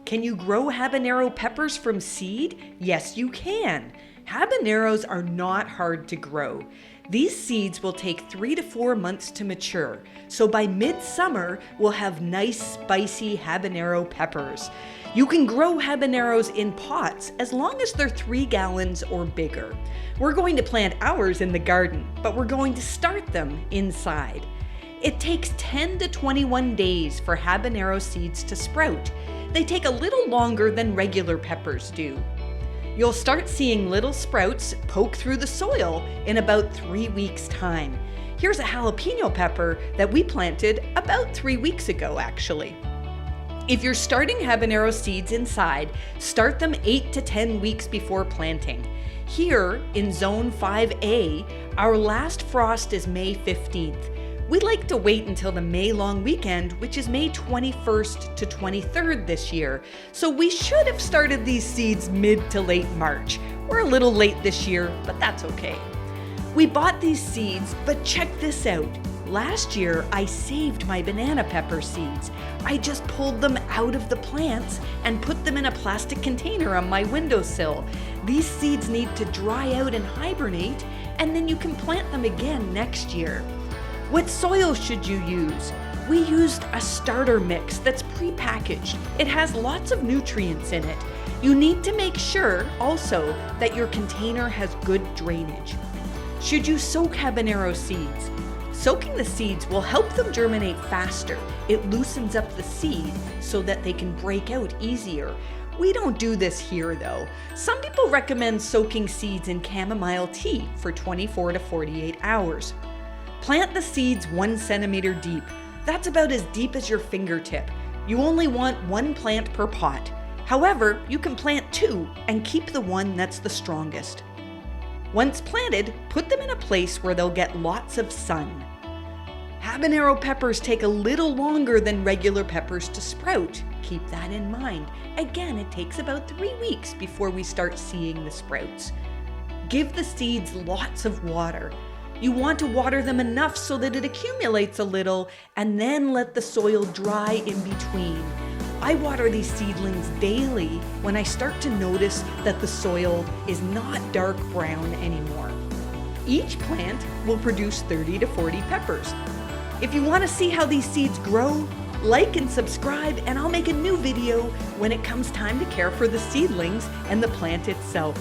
Can you grow habanero peppers from seed? Yes, you can. Habaneros are not hard to grow. These seeds will take 3 to 4 months to mature, so by midsummer, we'll have nice spicy habanero peppers. You can grow habaneros in pots as long as they're 3 gallons or bigger. We're going to plant ours in the garden, but we're going to start them inside. It takes 10 to 21 days for habanero seeds to sprout. They take a little longer than regular peppers do. You'll start seeing little sprouts poke through the soil in about 3 weeks' time. Here's a jalapeno pepper that we planted about 3 weeks ago, actually. If you're starting habanero seeds inside, start them 8 to 10 weeks before planting. Here in Zone 5A, our last frost is May 15th. We like to wait until the May long weekend, which is May 21st to 23rd this year, so we should have started these seeds mid to late March. We're a little late this year, but that's okay. We bought these seeds, but check this out. Last year, I saved my banana pepper seeds. I just pulled them out of the plants and put them in a plastic container on my windowsill. These seeds need to dry out and hibernate, and then you can plant them again next year. What soil should you use? We used a starter mix that's pre-packaged. It has lots of nutrients in it. You need to make sure also that your container has good drainage. Should you soak habanero seeds? Soaking the seeds will help them germinate faster. It loosens up the seed so that they can break out easier. We don't do this here though. Some people recommend soaking seeds in chamomile tea for 24 to 48 hours. Plant the seeds 1 centimeter deep. That's about as deep as your fingertip. You only want 1 plant per pot. However, you can plant 2 and keep the one that's the strongest. Once planted, put them in a place where they'll get lots of sun. Habanero peppers take a little longer than regular peppers to sprout. Keep that in mind. Again, it takes about 3 weeks before we start seeing the sprouts. Give the seeds lots of water. You want to water them enough so that it accumulates a little, and then let the soil dry in between. I water these seedlings daily when I start to notice that the soil is not dark brown anymore. Each plant will produce 30 to 40 peppers. If you want to see how these seeds grow, like and subscribe, and I'll make a new video when it comes time to care for the seedlings and the plant itself.